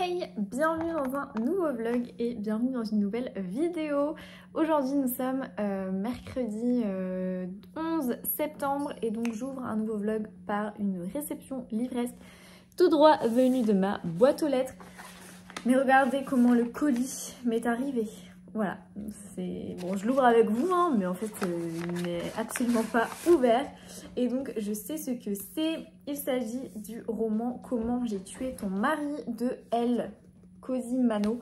Hey, bienvenue dans un nouveau vlog et bienvenue dans une nouvelle vidéo. Aujourd'hui nous sommes mercredi 11 septembre et donc j'ouvre un nouveau vlog par une réception livresque tout droit venue de ma boîte aux lettres. Mais regardez comment le colis m'est arrivé. Voilà, c'est bon, je l'ouvre avec vous, hein, mais en fait il n'est absolument pas ouvert. Et donc je sais ce que c'est. Il s'agit du roman Comment j'ai tué ton mari de Elle Cosimano,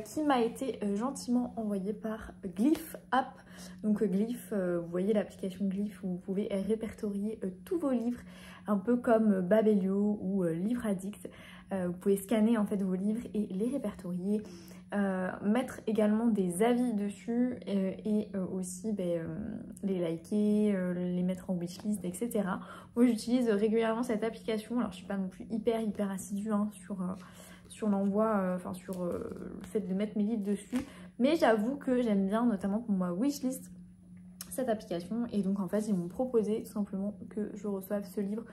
qui m'a été gentiment envoyé par Glyph App. Donc Glyph, vous voyez l'application Glyph où vous pouvez répertorier tous vos livres, un peu comme Babelio ou Livre Addict. Vous pouvez scanner en fait vos livres et les répertorier. Mettre également des avis dessus et aussi les liker, les mettre en wishlist, etc. Moi j'utilise régulièrement cette application. Alors je suis pas non plus hyper assidue hein, sur l'envoi, enfin sur le fait de mettre mes livres dessus, mais j'avoue que j'aime bien notamment pour ma wishlist cette application. Et donc en fait ils m'ont proposé tout simplement que je reçoive ce livre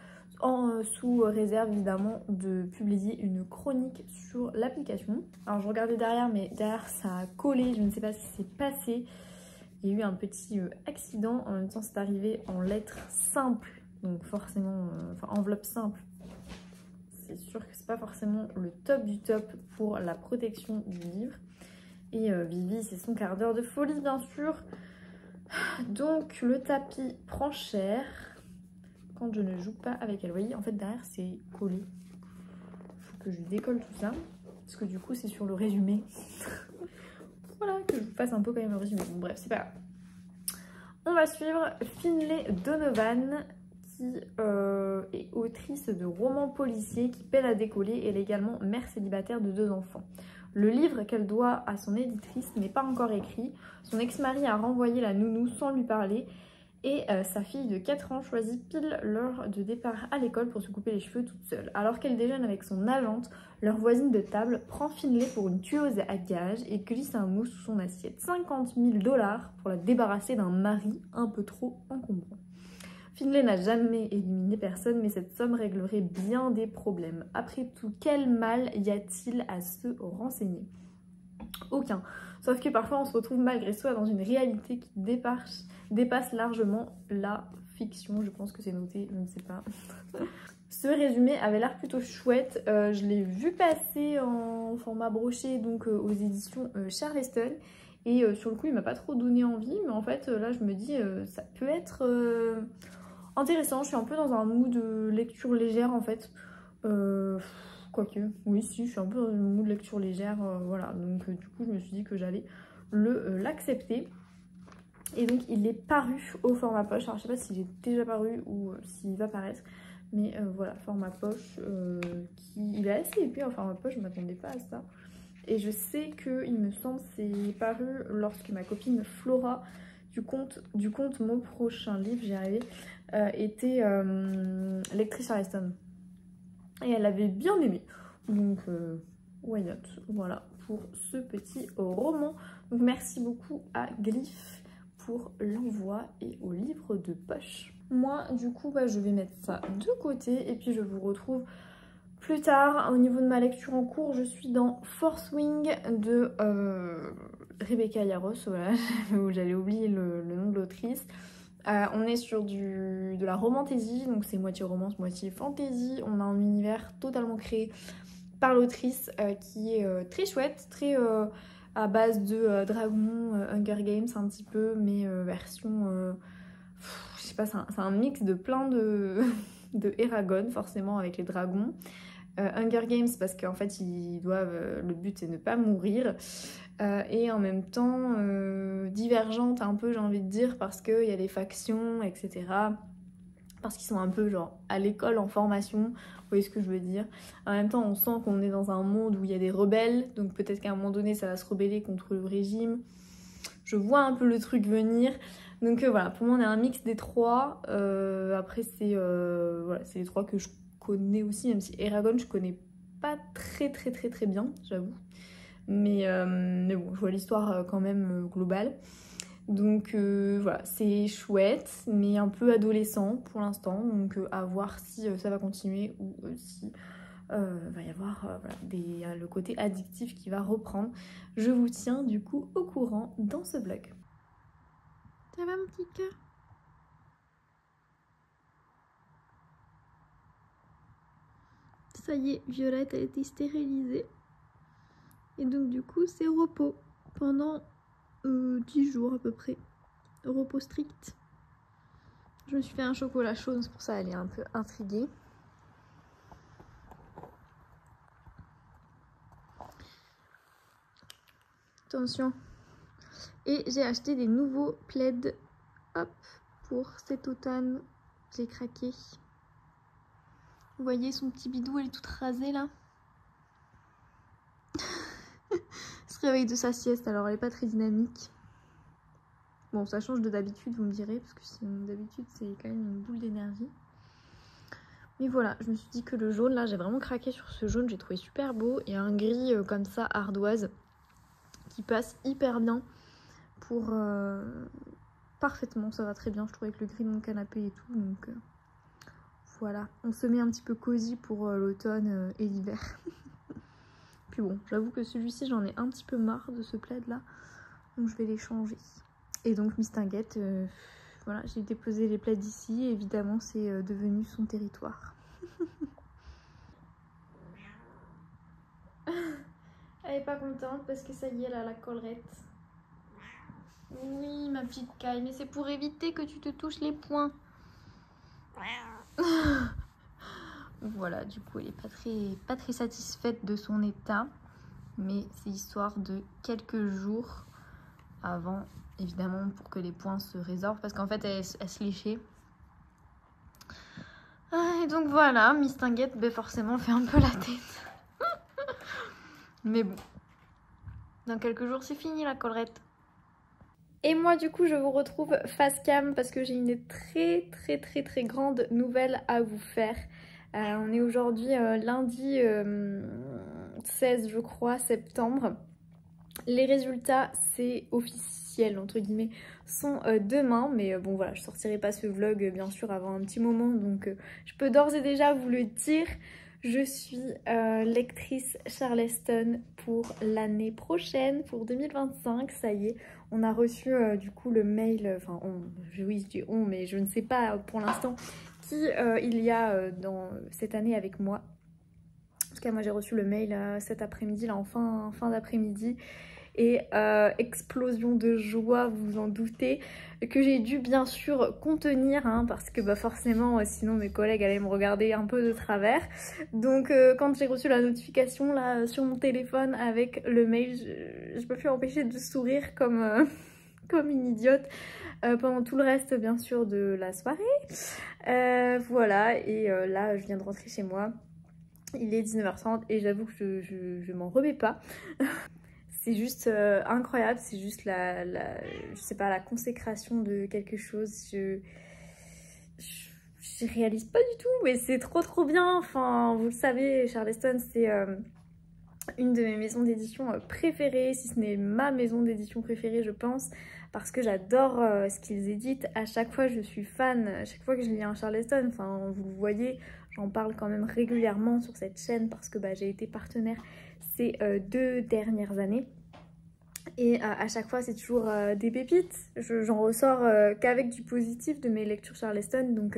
sous réserve évidemment de publier une chronique sur l'application. Alors je regardais derrière, mais derrière ça a collé, je ne sais pas ce qui s'est passé. Il y a eu un petit accident, en même temps c'est arrivé en lettres simples, donc forcément, enfin enveloppe simple. C'est sûr que c'est pas forcément le top du top pour la protection du livre. Et Vivi c'est son quart d'heure de folie bien sûr. Donc le tapis prend cher quand je ne joue pas avec elle. Vous voyez, en fait derrière c'est collé. Il faut que je décolle tout ça parce que du coup c'est sur le résumé. Voilà, que je vous fasse un peu quand même le résumé. Bon, bref, c'est pas grave. On va suivre Finlay Donovan qui est autrice de romans policiers qui peine à décoller. Elle est également mère célibataire de 2 enfants. Le livre qu'elle doit à son éditrice n'est pas encore écrit. Son ex-mari a renvoyé la nounou sans lui parler. Et sa fille de 4 ans choisit pile l'heure de départ à l'école pour se couper les cheveux toute seule. Alors qu'elle déjeune avec son agente, leur voisine de table prend Finlay pour une tueuse à gages et glisse un mousse sous son assiette. 50 000 $ pour la débarrasser d'un mari un peu trop encombrant. Finlay n'a jamais éliminé personne, mais cette somme réglerait bien des problèmes. Après tout, quel mal y a-t-il à se renseigner? Aucun. Sauf que parfois on se retrouve malgré soi dans une réalité qui dépasse largement la fiction. Je pense que c'est noté, je ne sais pas. Ce résumé avait l'air plutôt chouette. Je l'ai vu passer en format broché donc aux éditions Charleston. Et sur le coup il m'a pas trop donné envie. Mais en fait là je me dis ça peut être intéressant. Je suis un peu dans un mood de lecture légère en fait. Quoique, oui, si, je suis un peu dans une mood de lecture légère, voilà. Donc, du coup, je me suis dit que j'allais l'accepter. Et donc, il est paru au format poche. Alors, je sais pas s'il est déjà paru ou s'il va paraître. Mais voilà, format poche, il est assez épais en format poche, je ne m'attendais pas à ça. Et je sais que, il me semble, c'est paru lorsque ma copine Flora du compte Mon Prochain Livre, j'y arrivais, était lectrice Charleston. Et elle avait bien aimé. Donc, why not? Voilà pour ce petit roman. Donc, merci beaucoup à Glyph pour l'envoi et au livre de poche. Moi, du coup, je vais mettre ça de côté. Et puis, je vous retrouve plus tard. Au niveau de ma lecture en cours, je suis dans Fourth Wing de Rebecca Yarros. Voilà, j'allais oublier le nom de l'autrice. On est sur de la romantaisie, donc c'est moitié romance, moitié fantasy. On a un univers totalement créé par l'autrice qui est très chouette, très à base de dragons, Hunger Games un petit peu, mais version, je sais pas, c'est un mix de plein de Eragon forcément avec les dragons. Hunger Games parce qu'en fait ils doivent, le but c'est ne pas mourir. Et en même temps divergente un peu j'ai envie de dire parce qu'il y a des factions etc, parce qu'ils sont un peu genre à l'école en formation, vous voyez ce que je veux dire. En même temps on sent qu'on est dans un monde où il y a des rebelles, donc peut-être qu'à un moment donné ça va se rebeller contre le régime. Je vois un peu le truc venir, donc voilà, pour moi on a un mix des trois. Après c'est voilà, c'est les trois que je connais aussi, même si Eragon je connais pas très bien j'avoue. Mais bon, je vois l'histoire quand même globale. Donc voilà, c'est chouette, mais un peu adolescent pour l'instant. Donc à voir si ça va continuer ou si va y avoir voilà, le côté addictif qui va reprendre. Je vous tiens du coup au courant dans ce vlog. Ça va mon petit cœur? Ça y est, Violette a été stérilisée. Et donc du coup c'est repos pendant 10 jours à peu près. Repos strict. Je me suis fait un chocolat chaud, c'est pour ça elle est un peu intriguée. Attention. Et j'ai acheté des nouveaux plaids, hop, pour cet automne. J'ai craqué. Vous voyez son petit bidou, elle est toute rasée là. Elle se réveille de sa sieste, alors elle est pas très dynamique. Bon, ça change de d'habitude, vous me direz, parce que d'habitude c'est quand même une boule d'énergie. Mais voilà, je me suis dit que le jaune, là, j'ai vraiment craqué sur ce jaune, j'ai trouvé super beau. Il y a un gris comme ça, ardoise, qui passe hyper bien pour... Parfaitement, ça va très bien, je trouve, avec le gris de mon canapé et tout, donc... Voilà, on se met un petit peu cosy pour l'automne et l'hiver. Puis bon, j'avoue que celui-ci, j'en ai un petit peu marre de ce plaid là. Donc je vais les changer. Et donc Mistinguett, voilà, j'ai déposé les plaids ici. Et évidemment, c'est devenu son territoire. Elle est pas contente parce que ça y est, elle a la collerette. Oui, ma petite Caille, mais c'est pour éviter que tu te touches les poings. Voilà, du coup elle est pas très satisfaite de son état, mais c'est histoire de quelques jours avant, évidemment, pour que les points se résorbent, parce qu'en fait elle se léchait. Et donc voilà, Mistinguett, ben forcément fait un peu la tête. Mais bon, dans quelques jours c'est fini la collerette. Et moi du coup je vous retrouve face cam parce que j'ai une très grande nouvelle à vous faire. On est aujourd'hui lundi 16 je crois septembre. Les résultats c'est officiel entre guillemets sont demain, mais bon voilà, je sortirai pas ce vlog bien sûr avant un petit moment, donc je peux d'ores et déjà vous le dire. Je suis lectrice Charleston pour l'année prochaine, pour 2025, ça y est. On a reçu du coup le mail, enfin oui je dis on, mais je ne sais pas pour l'instant qui il y a dans cette année avec moi. En tout cas moi j'ai reçu le mail cet après-midi, là en fin d'après-midi. Et explosion de joie, vous vous en doutez, que j'ai dû bien sûr contenir, hein, parce que bah, forcément sinon mes collègues allaient me regarder un peu de travers. Donc quand j'ai reçu la notification là sur mon téléphone avec le mail, je peux plus empêcher de sourire comme, comme une idiote pendant tout le reste bien sûr de la soirée. Voilà, et là je viens de rentrer chez moi, il est 19h30 et j'avoue que je m'en remets pas. C'est juste incroyable, c'est juste je sais pas, la consécration de quelque chose. Je réalise pas du tout, mais c'est trop bien. Enfin, vous le savez, Charleston, c'est une de mes maisons d'édition préférées, si ce n'est ma maison d'édition préférée, je pense, parce que j'adore ce qu'ils éditent. À chaque fois, je suis fan, à chaque fois que je lis un Charleston, enfin, vous le voyez, j'en parle quand même régulièrement sur cette chaîne parce que bah, j'ai été partenaire ces 2 dernières années. Et à chaque fois, c'est toujours des pépites. J'en ressors qu'avec du positif de mes lectures Charleston. Donc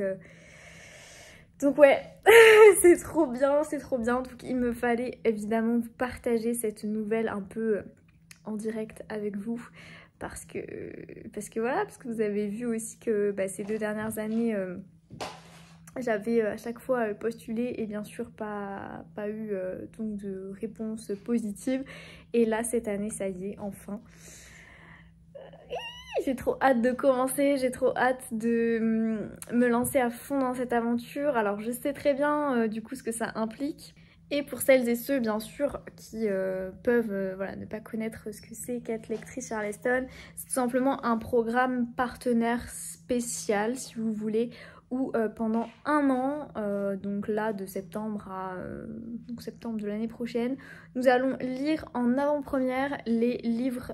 ouais, c'est trop bien, c'est trop bien. Donc il me fallait évidemment vous partager cette nouvelle un peu en direct avec vous. Parce que voilà, parce que vous avez vu aussi que bah, ces 2 dernières années... j'avais à chaque fois postulé et bien sûr pas eu donc de réponse positive. Et là cette année ça y est, enfin. J'ai trop hâte de commencer, j'ai trop hâte de me lancer à fond dans cette aventure. Alors je sais très bien du coup ce que ça implique. Et pour celles et ceux bien sûr qui peuvent voilà, ne pas connaître ce que c'est qu'être lectrice Charleston, c'est tout simplement un programme partenaire spécial si vous voulez, où pendant 1 an, donc là de septembre à donc septembre de l'année prochaine, nous allons lire en avant-première les livres,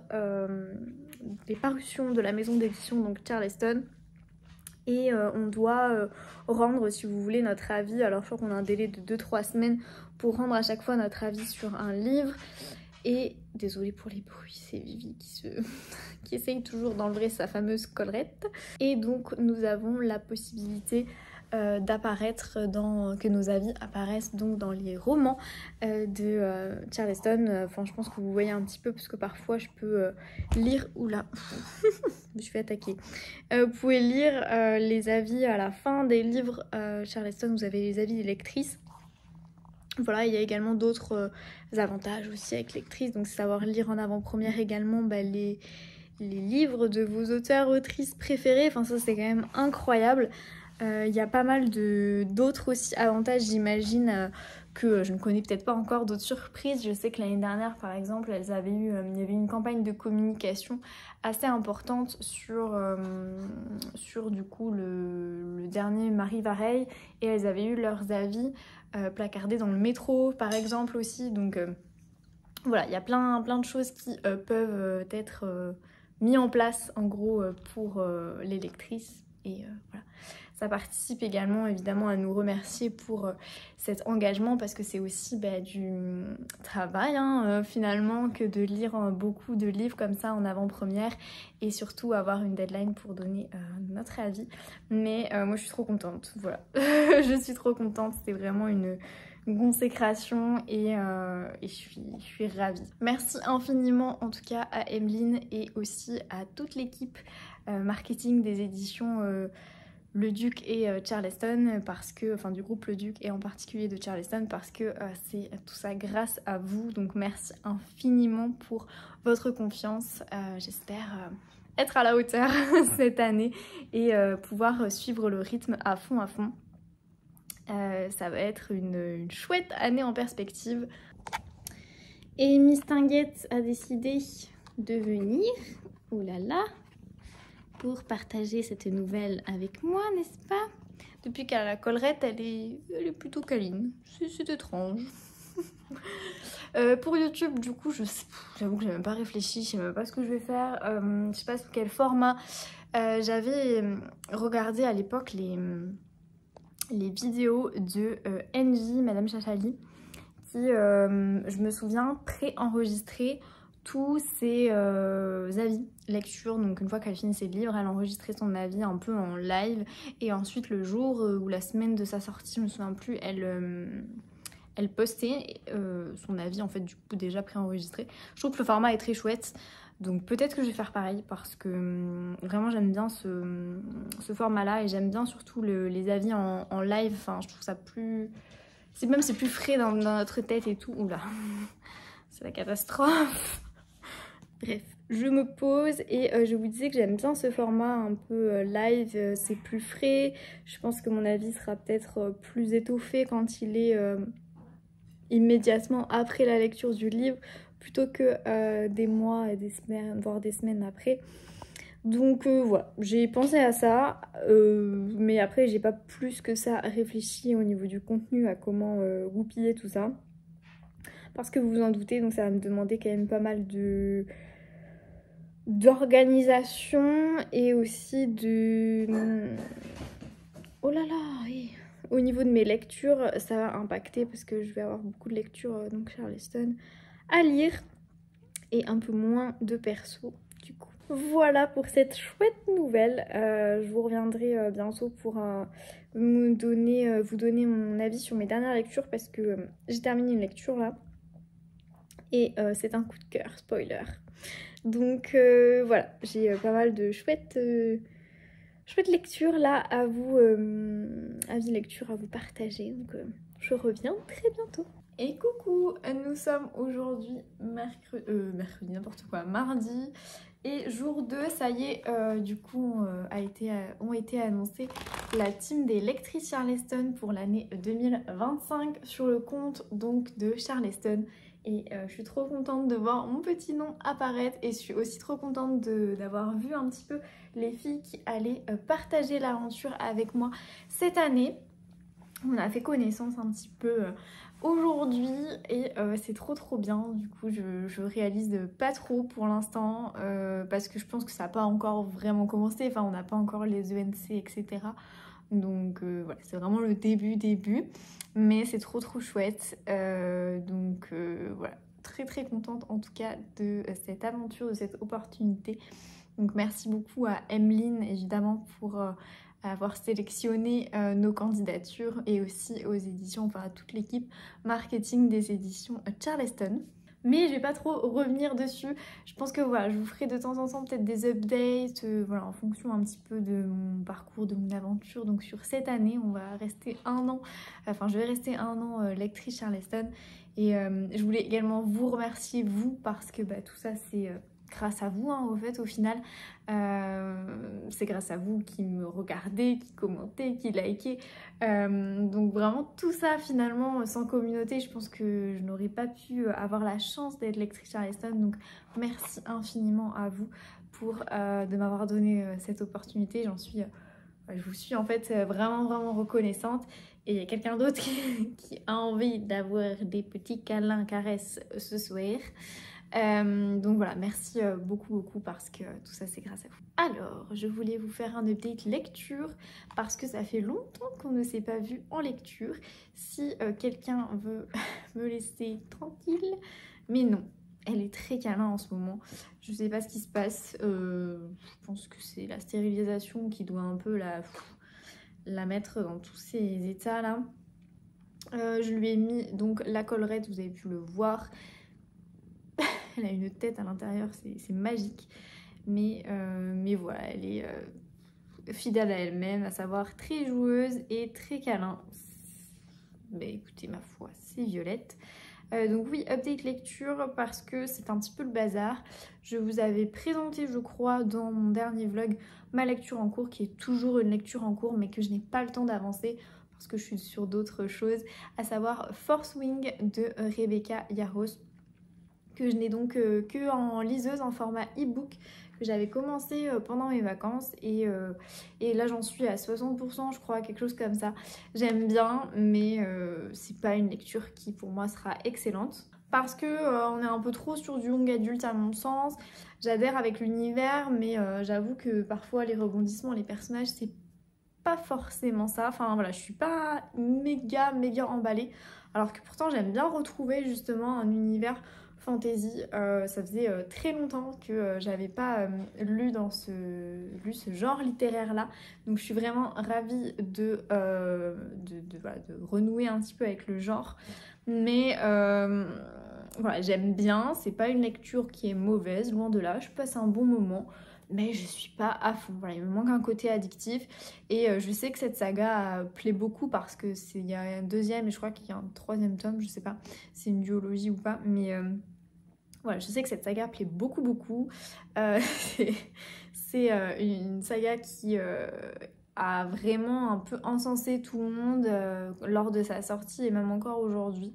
les parutions de la maison d'édition donc Charleston. Et on doit rendre, si vous voulez, notre avis. Alors je crois qu'on a un délai de 2-3 semaines pour rendre à chaque fois notre avis sur un livre. Et désolée pour les bruits, c'est Vivi qui essaye toujours d'enlever sa fameuse collerette. Et donc nous avons la possibilité que nos avis apparaissent donc dans les romans de Charleston. Enfin, je pense que vous voyez un petit peu parce que parfois je peux lire... Oula, je suis attaquée. Vous pouvez lire les avis à la fin des livres Charleston. Vous avez les avis des lectrices. Voilà, il y a également d'autres avantages aussi avec lectrices. Donc c'est savoir lire en avant-première également les livres de vos auteurs, autrices préférés. Enfin ça c'est quand même incroyable. Il y a pas mal d'autres aussi avantages, j'imagine, que je ne connais peut-être pas encore, d'autres surprises. Je sais que l'année dernière, par exemple, il y avait une campagne de communication assez importante sur du coup le dernier Marie Vareille, et elles avaient eu leurs avis placardés dans le métro, par exemple aussi. Donc voilà, il y a plein de choses qui peuvent être mis en place en gros pour les lectrices, et voilà. Ça participe également évidemment à nous remercier pour cet engagement, parce que c'est aussi du travail finalement que de lire beaucoup de livres comme ça en avant-première, et surtout avoir une deadline pour donner notre avis. Mais moi je suis trop contente, voilà. Je suis trop contente, c'était vraiment une consécration, et je suis ravie. Merci infiniment en tout cas à Emeline et aussi à toute l'équipe marketing des éditions Le Duc et Charleston, parce que, enfin du groupe Le Duc et en particulier de Charleston, parce que c'est tout ça grâce à vous. Donc merci infiniment pour votre confiance. J'espère être à la hauteur cette année et pouvoir suivre le rythme à fond. Ça va être une chouette année en perspective. Et Miss Tinguette a décidé de venir, oh là là, pour partager cette nouvelle avec moi, n'est-ce pas? Depuis qu'elle a la collerette, elle est plutôt câline. C'est étrange. Pour YouTube, du coup, j'avoue que j'ai même pas réfléchi, je sais même pas ce que je vais faire. Je sais pas sous quel format. J'avais regardé à l'époque les vidéos de Envy, Madame Chachali, qui, je me souviens, pré-enregistrait tous ses avis, lecture. Donc une fois qu'elle finissait le livre, elle enregistrait son avis un peu en live, et ensuite le jour ou la semaine de sa sortie, je me souviens plus, elle postait son avis en fait du coup déjà préenregistré. Je trouve que le format est très chouette, donc peut-être que je vais faire pareil, parce que vraiment j'aime bien ce format là, et j'aime bien surtout les avis en live. Enfin je trouve ça plus... c'est plus frais dans notre tête et tout. Oula, c'est la catastrophe. Bref, je me pose, et je vous disais que j'aime bien ce format un peu live, c'est plus frais. Je pense que mon avis sera peut-être plus étoffé quand il est immédiatement après la lecture du livre, plutôt que des mois et des semaines, voire des semaines après. Donc voilà, j'ai pensé à ça, mais après j'ai pas plus que ça réfléchi au niveau du contenu, à comment goupiller tout ça. Parce que vous vous en doutez, donc ça va me demander quand même pas mal d'organisation, et aussi oh là là, au niveau de mes lectures, ça va impacter, parce que je vais avoir beaucoup de lectures donc Charleston à lire, et un peu moins de perso du coup. Voilà pour cette chouette nouvelle. Je vous reviendrai bientôt pour vous donner mon avis sur mes dernières lectures, parce que j'ai terminé une lecture là, et c'est un coup de cœur, spoiler. Donc voilà, j'ai pas mal de chouettes lectures là à vous, avis lecture à vous partager. Donc je reviens très bientôt. Et coucou, nous sommes aujourd'hui mercredi, n'importe quoi, mardi, et jour 2, ça y est, du coup ont été annoncées la team des lectrices Charleston pour l'année 2025 sur le compte donc de Charleston. Et je suis trop contente de voir mon petit nom apparaître, et je suis aussi trop contente d'avoir vu un petit peu les filles qui allaient partager l'aventure avec moi cette année. On a fait connaissance un petit peu aujourd'hui et c'est trop bien. Du coup je réalise pas trop pour l'instant parce que je pense que ça n'a pas encore vraiment commencé, enfin on n'a pas encore les ENC etc. Donc voilà, c'est vraiment le début, mais c'est trop chouette. Donc voilà, très contente en tout cas de cette aventure, de cette opportunité. Donc merci beaucoup à Emeline évidemment pour avoir sélectionné nos candidatures et aussi aux éditions, enfin à toute l'équipe marketing des éditions Charleston. Mais je vais pas trop revenir dessus. Je pense que voilà, je vous ferai de temps en temps peut-être des updates, voilà, en fonction un petit peu de mon parcours, de mon aventure. Donc sur cette année, on va rester un an, enfin je vais rester un an lectrice Charleston. Et je voulais également vous remercier, vous, parce que bah, tout ça c'est grâce à vous, hein, au fait, au final. C'est grâce à vous qui me regardez, qui commentez, qui likez. Donc vraiment tout ça finalement, sans communauté, je pense que je n'aurais pas pu avoir la chance d'être lectrice Charleston. Donc merci infiniment à vous pour de m'avoir donné cette opportunité. Je vous suis en fait vraiment reconnaissante. Et il y a quelqu'un d'autre qui a envie d'avoir des petits câlins, caresses ce soir. Donc voilà, merci beaucoup parce que tout ça c'est grâce à vous. Alors, je voulais vous faire un update lecture parce que ça fait longtemps qu'on ne s'est pas vu en lecture. Si quelqu'un veut me laisser tranquille, mais non, elle est très câlin en ce moment. Je sais pas ce qui se passe, je pense que c'est la stérilisation qui doit un peu la mettre dans tous ces états là. Je lui ai mis donc la collerette, vous avez pu le voir. Elle a une tête à l'intérieur, c'est magique. Mais voilà, elle est fidèle à elle-même, à savoir très joueuse et très câlin. Mais écoutez, ma foi, c'est Violette. Donc oui, update lecture parce que c'est un petit peu le bazar. Je vous avais présenté, je crois, dans mon dernier vlog, ma lecture en cours, qui est toujours une lecture en cours, mais que je n'ai pas le temps d'avancer parce que je suis sur d'autres choses, à savoir Fourth Wing de Rebecca Yarros, que je n'ai donc que en liseuse en format e-book, que j'avais commencé pendant mes vacances et là j'en suis à 60% je crois, quelque chose comme ça. J'aime bien mais c'est pas une lecture qui pour moi sera excellente parce que on est un peu trop sur du young adulte à mon sens. J'adhère avec l'univers mais j'avoue que parfois les rebondissements, les personnages c'est pas forcément ça. Enfin voilà, je suis pas méga emballée alors que pourtant j'aime bien retrouver justement un univers fantasy. Ça faisait très longtemps que j'avais pas lu ce genre littéraire là, donc je suis vraiment ravie voilà, de renouer un petit peu avec le genre, mais voilà, j'aime bien, c'est pas une lecture qui est mauvaise, loin de là, je passe un bon moment, mais je suis pas à fond. Voilà, il me manque un côté addictif et je sais que cette saga plaît beaucoup parce que il y a un deuxième et je crois qu'il y a un troisième tome, je sais pas, c'est une duologie ou pas, mais voilà, je sais que cette saga plaît beaucoup. C'est une saga qui a vraiment un peu encensé tout le monde lors de sa sortie et même encore aujourd'hui.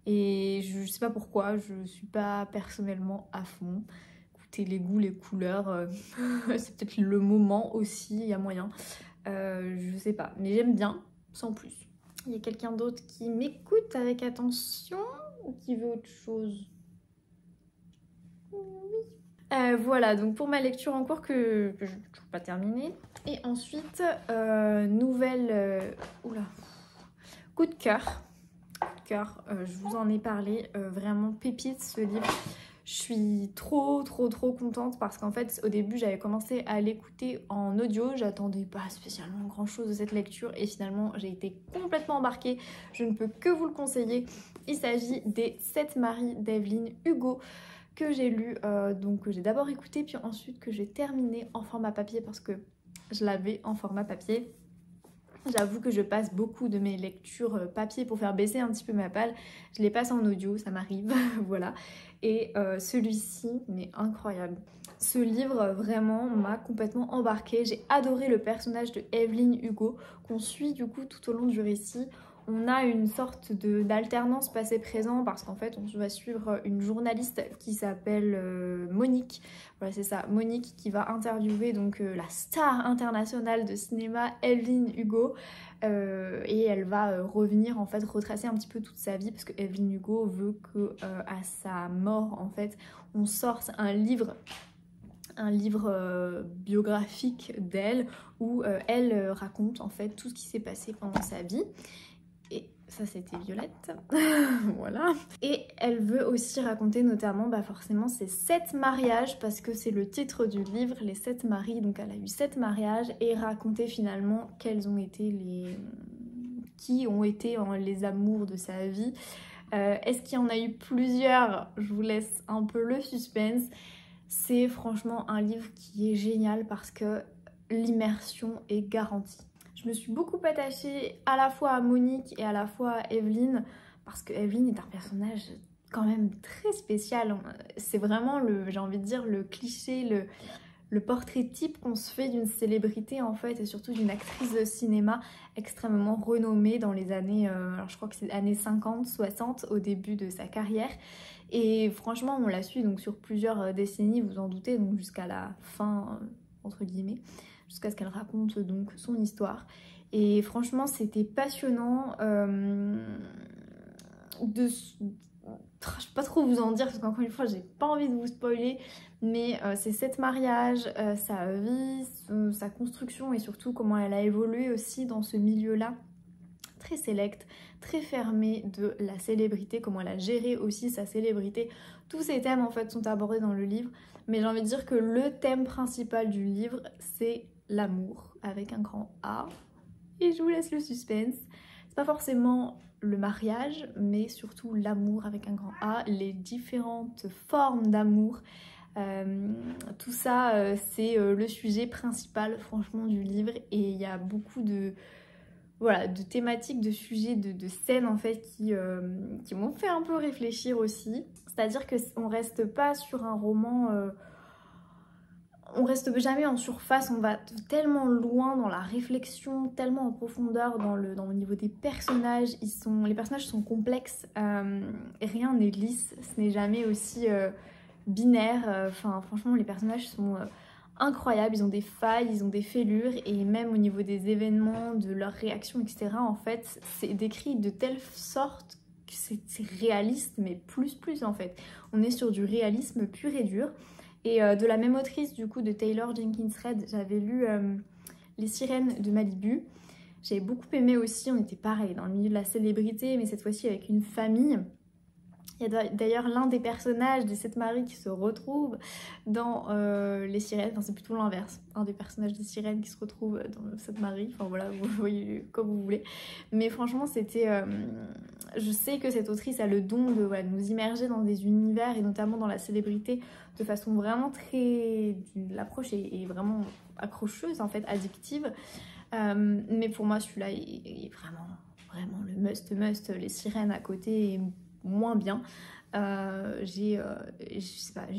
Et je sais pas pourquoi, je suis pas personnellement à fond. Écoutez, les goûts, les couleurs, c'est peut-être le moment aussi, il y a moyen. Je sais pas, mais j'aime bien, sans plus. Il y a quelqu'un d'autre qui m'écoute avec attention ou qui veut autre chose? Oui. Voilà, donc pour ma lecture en cours que je n'ai toujours pas terminée. Et ensuite, nouvelle... oula, coup de cœur. Je vous en ai parlé, vraiment pépite ce livre. Je suis trop contente parce qu'en fait au début j'avais commencé à l'écouter en audio, j'attendais pas spécialement grand chose de cette lecture et finalement j'ai été complètement embarquée, je ne peux que vous le conseiller. Il s'agit des 7 maris d'Evelyn Hugo que j'ai lu, donc que j'ai d'abord écouté puis ensuite que j'ai terminé en format papier parce que je l'avais en format papier. J'avoue que je passe beaucoup de mes lectures papier pour faire baisser un petit peu ma palle. Je les passe en audio, ça m'arrive, voilà. Et celui-ci, mais incroyable. Ce livre vraiment m'a complètement embarquée. J'ai adoré le personnage de Evelyn Hugo qu'on suit du coup tout au long du récit. On a une sorte d'alternance passé-présent parce qu'en fait on va suivre une journaliste qui s'appelle Monique. Voilà, c'est ça, Monique, qui va interviewer donc la star internationale de cinéma Evelyn Hugo, et elle va revenir en fait retracer un petit peu toute sa vie parce que Evelyn Hugo veut que à sa mort en fait on sorte un livre biographique d'elle où elle raconte en fait tout ce qui s'est passé pendant sa vie. Et ça c'était Violette, voilà. Et elle veut aussi raconter notamment forcément ses 7 mariages parce que c'est le titre du livre, les 7 maris, donc elle a eu 7 mariages et raconter finalement quels ont été qui ont été les amours de sa vie. Est-ce qu'il y en a eu plusieurs? Je vous laisse un peu le suspense. C'est franchement un livre qui est génial parce que l'immersion est garantie. Je me suis beaucoup attachée à la fois à Monique et à la fois à Evelyn parce que Evelyn est un personnage quand même très spécial. C'est vraiment j'ai envie de dire, le cliché, le portrait type qu'on se fait d'une célébrité en fait et surtout d'une actrice de cinéma extrêmement renommée dans les années, alors je crois que c'est années 50, 60 au début de sa carrière. Et franchement on l'a su donc sur plusieurs décennies, vous en doutez, donc jusqu'à la fin entre guillemets, jusqu'à ce qu'elle raconte donc son histoire. Et franchement c'était passionnant je peux pas trop vous en dire parce qu'encore une fois j'ai pas envie de vous spoiler, mais ses 7 mariages, sa vie, sa construction et surtout comment elle a évolué aussi dans ce milieu-là très sélect, très fermé de la célébrité, comment elle a géré aussi sa célébrité. Tous ces thèmes en fait sont abordés dans le livre, mais j'ai envie de dire que le thème principal du livre c'est l'amour avec un grand A, et je vous laisse le suspense. C'est pas forcément le mariage, mais surtout l'amour avec un grand A, les différentes formes d'amour. Tout ça, c'est le sujet principal franchement du livre, et il y a beaucoup de thématiques, de sujets, de scènes en fait qui m'ont fait un peu réfléchir aussi. C'est-à-dire qu'on reste pas sur un roman... on reste jamais en surface, on va tellement loin dans la réflexion, tellement en profondeur dans le niveau des personnages. Les personnages sont complexes, rien n'est lisse, ce n'est jamais aussi binaire. Franchement, les personnages sont incroyables, ils ont des failles, ils ont des fêlures, et même au niveau des événements, de leurs réactions, etc. En fait, c'est décrit de telle sorte que c'est réaliste, mais plus en fait. On est sur du réalisme pur et dur. Et de la même autrice du coup de Taylor Jenkins Reid, j'avais lu Les Sirènes de Malibu. J'avais beaucoup aimé aussi, on était pareil dans le milieu de la célébrité, mais cette fois-ci avec une famille. Il y a d'ailleurs l'un des personnages des 7 maris qui se retrouve dans Les Sirènes, enfin c'est plutôt l'inverse, un des personnages des Sirènes qui se retrouve dans les 7 maris, enfin voilà, vous voyez comme vous voulez. Mais franchement c'était... je sais que cette autrice a le don de nous immerger dans des univers et notamment dans la célébrité de façon vraiment très... L'approche est vraiment accrocheuse en fait, addictive. Mais pour moi celui-là est vraiment le must. Les Sirènes à côté est moins bien. J'ai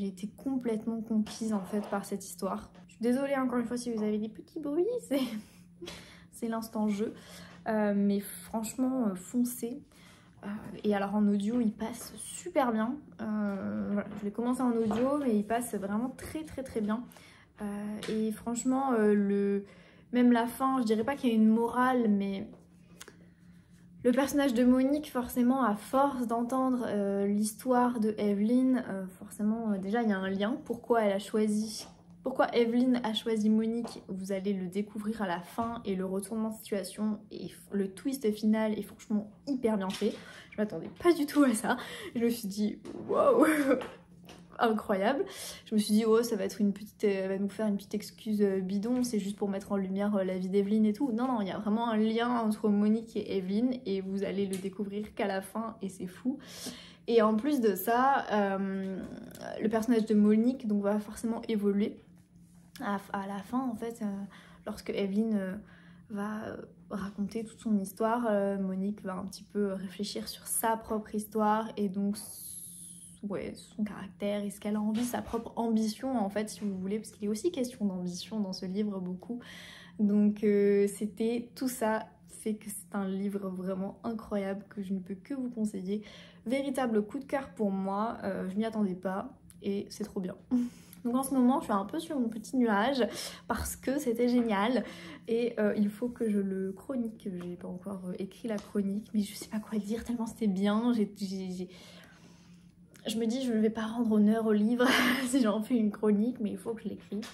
été complètement conquise en fait par cette histoire. Je suis désolée encore une fois si vous avez des petits bruits, c'est l'instant jeu. Mais franchement foncez. Et alors en audio il passe super bien. Voilà, je l'ai commencé en audio mais il passe vraiment très bien. Et franchement même la fin, je dirais pas qu'il y a une morale, mais le personnage de Monique, forcément, à force d'entendre l'histoire de Evelyn, forcément, déjà il y a un lien. Pourquoi Evelyn a choisi Monique, vous allez le découvrir à la fin, et le retournement de situation et le twist final est franchement hyper bien fait. Je m'attendais pas du tout à ça. Je me suis dit, wow, incroyable. Je me suis dit, oh, ça va être elle va nous faire une petite excuse bidon, c'est juste pour mettre en lumière la vie d'Evelyn et tout. Non, il y a vraiment un lien entre Monique et Evelyn, et vous allez le découvrir qu'à la fin, et c'est fou. Et en plus de ça, le personnage de Monique donc, va forcément évoluer à la fin, en fait, lorsque Evelyn va raconter toute son histoire, Monique va un petit peu réfléchir sur sa propre histoire, et donc son caractère et ce qu'elle a envie, sa propre ambition en fait si vous voulez, parce qu'il est aussi question d'ambition dans ce livre beaucoup. Donc c'était tout ça fait que c'est un livre vraiment incroyable que je ne peux que vous conseiller. Véritable coup de cœur pour moi, je m'y attendais pas et c'est trop bien. Donc en ce moment je suis un peu sur mon petit nuage parce que c'était génial et il faut que je le chronique. J'ai pas encore écrit la chronique mais je sais pas quoi dire tellement c'était bien. Je me dis je ne vais pas rendre honneur au livre si j'en fais une chronique mais il faut que je l'écrive.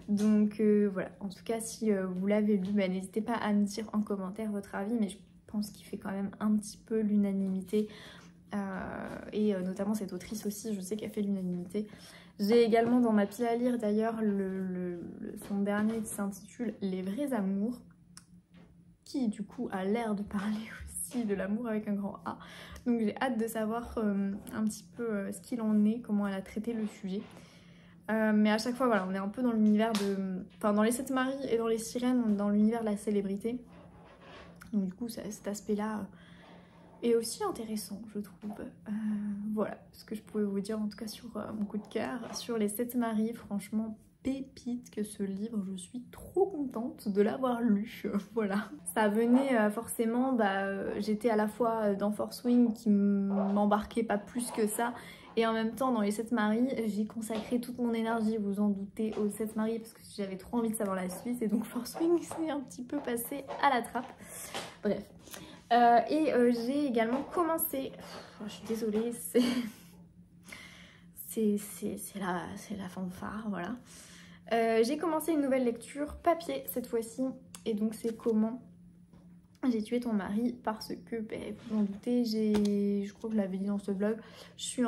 Donc voilà, en tout cas si vous l'avez lu, bah, n'hésitez pas à me dire en commentaire votre avis, mais je pense qu'il fait quand même un petit peu l'unanimité et notamment cette autrice aussi, je sais qu'elle fait l'unanimité. J'ai également dans ma pile à lire d'ailleurs son dernier qui s'intitule Les vrais amours, qui du coup a l'air de parler aussi de l'amour avec un grand A. Donc j'ai hâte de savoir un petit peu ce qu'il en est, comment elle a traité le sujet. Mais à chaque fois, voilà, on est un peu dans l'univers de... Enfin, dans les Sept Maris et dans les Sirènes, on est dans l'univers de la célébrité. Donc du coup, cet aspect-là est aussi intéressant, je trouve. Voilà ce que je pouvais vous dire, en tout cas sur mon coup de cœur. Sur les Sept Maris, franchement, pépite que ce livre, je suis trop contente de l'avoir lu. Voilà. Ça venait forcément, j'étais à la fois dans Force Wing qui m'embarquait pas plus que ça, et en même temps, dans les Sept Maris, j'ai consacré toute mon énergie, vous en doutez, aux Sept Maris parce que j'avais trop envie de savoir la suite. Et donc Force Wing s'est un petit peu passé à la trappe. Bref. J'ai également commencé... je suis désolée, c'est la fanfare, voilà. J'ai commencé une nouvelle lecture, papier cette fois-ci. Et donc c'est Comment j'ai tué ton mari, parce que, vous en doutez, je crois que je l'avais dit dans ce vlog, j'ai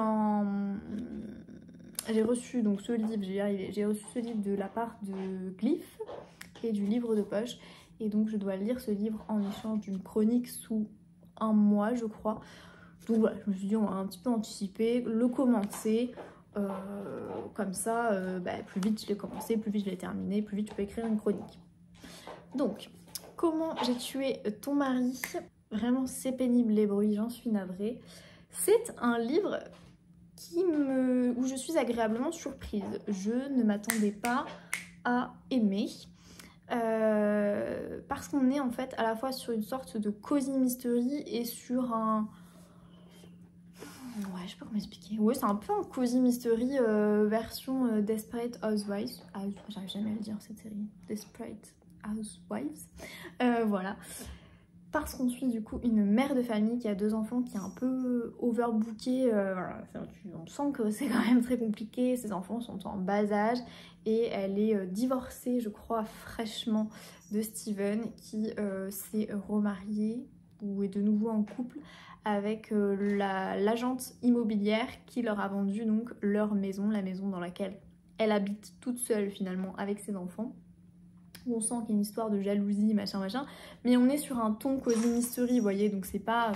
reçu donc ce livre, j'ai reçu ce livre de la part de Glyph et du livre de poche, et donc je dois lire ce livre en échange d'une chronique sous un mois je crois. Donc voilà, je me suis dit on va un petit peu anticiper, le commencer, comme ça plus vite je l'ai commencé, plus vite je l'ai terminé, plus vite je peux écrire une chronique. Donc Comment j'ai tué ton mari, vraiment c'est pénible les bruits, j'en suis navrée. C'est un livre où je suis agréablement surprise. Je ne m'attendais pas à aimer. Parce qu'on est en fait à la fois sur une sorte de cozy mystery et sur un... Ouais, je sais pas comment expliquer. Ouais, c'est un peu un cozy mystery version Desperate Housewives. J'arrive jamais à le dire cette série. Desperate Housewives. Voilà. Parce qu'on suit du coup une mère de famille qui a 2 enfants, qui est un peu overbookée. Voilà, on sent que c'est quand même très compliqué. Ses enfants sont en bas âge et elle est divorcée, je crois, fraîchement de Steven, qui s'est remarié ou est de nouveau en couple avec l'agente immobilière qui leur a vendu donc leur maison, la maison dans laquelle elle habite toute seule finalement avec ses enfants. On sent qu'il y a une histoire de jalousie, machin, mais on est sur un ton cozy mystery, vous voyez, donc c'est pas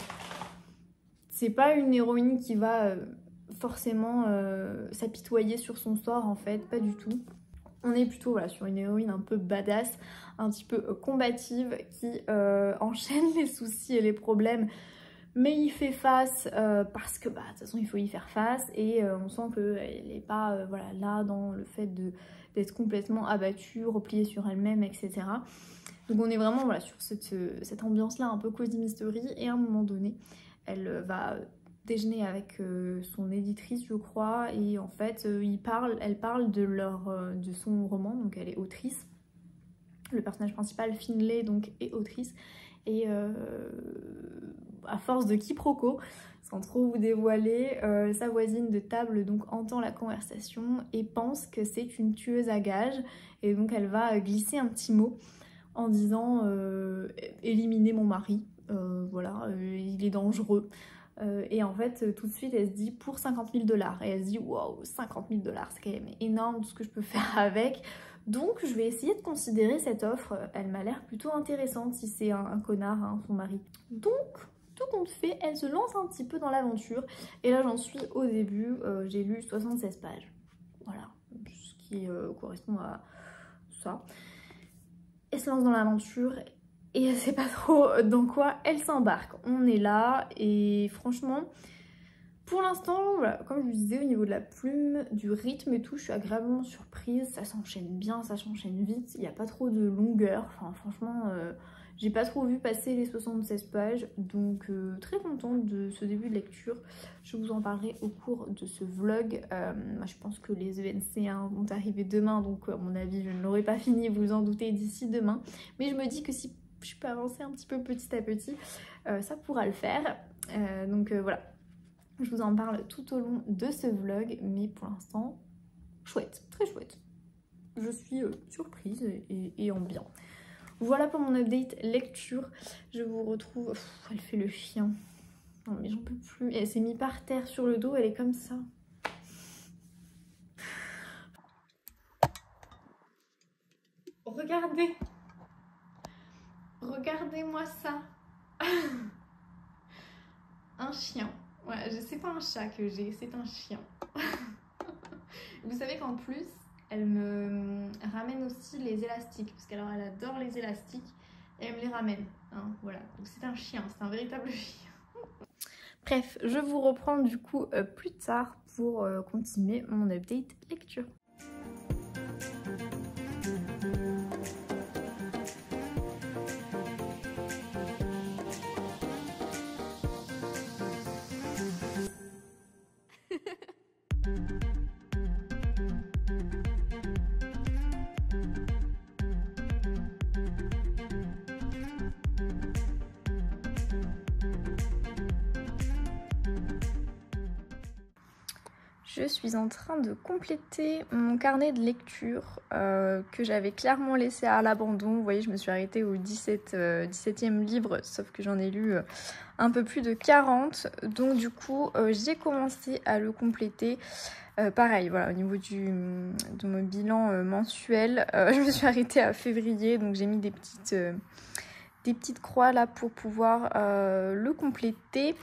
une héroïne qui va forcément s'apitoyer sur son sort, en fait, pas du tout. On est plutôt voilà, sur une héroïne un peu badass, un petit peu combative, qui enchaîne les soucis et les problèmes, mais il fait face parce que de toute façon il faut y faire face, et on sent qu'elle n'est pas voilà, là dans le fait d'être complètement abattue, repliée sur elle-même, etc. Donc on est vraiment voilà, sur cette ambiance-là un peu cozy mystery, et à un moment donné, elle va déjeuner avec son éditrice, je crois, et en fait, elle parle de son roman, donc elle est autrice. Le personnage principal, Finlay, donc, est autrice, et à force de quiproquos, sans trop vous dévoiler, sa voisine de table donc entend la conversation et pense que c'est une tueuse à gages, et donc elle va glisser un petit mot en disant éliminer mon mari, voilà, il est dangereux. Et en fait tout de suite elle se dit pour 50 000 $, et elle se dit waouh, 50 000 $, c'est quand même énorme tout ce que je peux faire avec. Donc je vais essayer de considérer cette offre, elle m'a l'air plutôt intéressante si c'est un connard, hein, son mari. Donc tout compte fait, elle se lance un petit peu dans l'aventure, et là j'en suis au début, j'ai lu 76 pages, voilà, ce qui correspond à ça. Elle se lance dans l'aventure et elle sait pas trop dans quoi elle s'embarque. On est là et franchement, pour l'instant, voilà, comme je vous disais, au niveau de la plume, du rythme et tout, je suis agréablement surprise. Ça s'enchaîne bien, ça s'enchaîne vite, il n'y a pas trop de longueur. Enfin, franchement, J'ai pas trop vu passer les 76 pages, donc très contente de ce début de lecture. Je vous en parlerai au cours de ce vlog. Moi, je pense que les ENC vont arriver demain, donc à mon avis je ne l'aurai pas fini, vous vous en doutez, d'ici demain. Mais je me dis que si je peux avancer un petit peu petit à petit, ça pourra le faire. Donc voilà, je vous en parle tout au long de ce vlog, mais pour l'instant, chouette, très chouette. Je suis surprise et en bien. Voilà pour mon update lecture. Je vous retrouve... Pff, elle fait le chien. Non mais j'en peux plus. Elle s'est mise par terre sur le dos, elle est comme ça. Regardez. Regardez-moi ça. Un chien. Ouais, c'est pas un chat que j'ai, c'est un chien. Vous savez qu'en plus, elle me ramène aussi les élastiques, parce qu'elle adore les élastiques et elle me les ramène. Hein, voilà, donc c'est un chien, c'est un véritable chien. Bref, je vous reprends du coup plus tard pour continuer mon update lecture. Je suis en train de compléter mon carnet de lecture que j'avais clairement laissé à l'abandon. Vous voyez, je me suis arrêtée au 17e livre, sauf que j'en ai lu un peu plus de 40. Donc du coup, j'ai commencé à le compléter. Pareil, voilà, au niveau de mon bilan mensuel, je me suis arrêtée à février, donc j'ai mis des petites croix là pour pouvoir le compléter.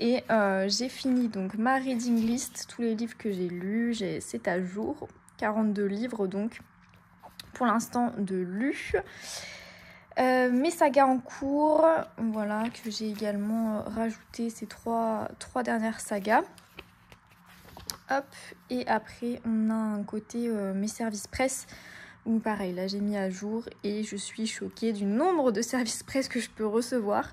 Et j'ai fini donc ma reading list, tous les livres que j'ai lus, c'est à jour, 42 livres donc pour l'instant de lus. Mes sagas en cours, voilà, que j'ai également rajouté ces trois dernières sagas. Hop, et après on a un côté mes services presse, où pareil, là j'ai mis à jour et je suis choquée du nombre de services presse que je peux recevoir.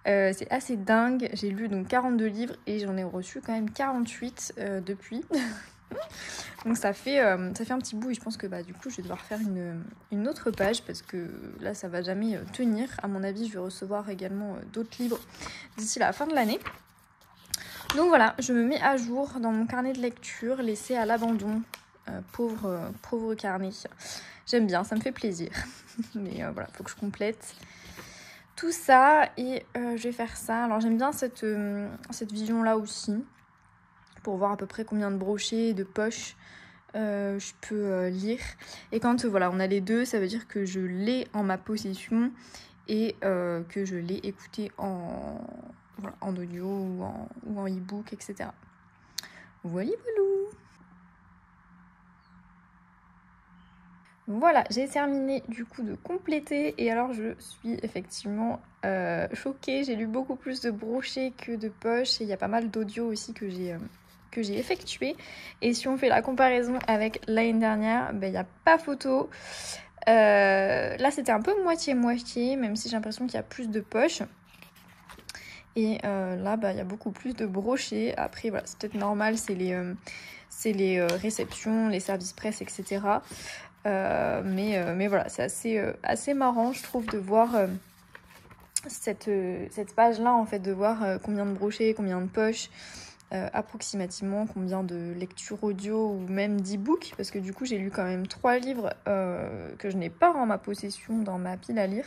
C'est assez dingue, j'ai lu donc 42 livres et j'en ai reçu quand même 48 depuis. Donc ça fait un petit bout et je pense que du coup je vais devoir faire une autre page parce que là ça va jamais tenir. À mon avis je vais recevoir également d'autres livres d'ici la fin de l'année. Donc voilà, je me mets à jour dans mon carnet de lecture laissé à l'abandon. Pauvre carnet. J'aime bien, ça me fait plaisir. Mais voilà, faut que je complète tout ça et je vais faire ça. Alors j'aime bien cette vision là aussi pour voir à peu près combien de brochets et de poches je peux lire. Et quand voilà, on a les deux, ça veut dire que je l'ai en ma possession et que je l'ai écouté en audio ou en e-book, etc. Voilà, voilà. Voilà, j'ai terminé du coup de compléter et alors je suis effectivement choquée. J'ai lu beaucoup plus de brochets que de poches et il y a pas mal d'audio aussi que j'ai effectué. Et si on fait la comparaison avec l'année dernière, il n'y a pas photo. Là c'était un peu moitié-moitié, même si j'ai l'impression qu'il y a plus de poches. Et là il y a beaucoup plus de brochets. Après voilà, c'est peut-être normal, c'est les réceptions, les services presse, etc. Mais voilà, c'est assez marrant je trouve de voir cette page là en fait, de voir combien de brochets, combien de poches, approximativement combien de lectures audio ou même d'e-book, parce que du coup j'ai lu quand même 3 livres que je n'ai pas en ma possession dans ma pile à lire,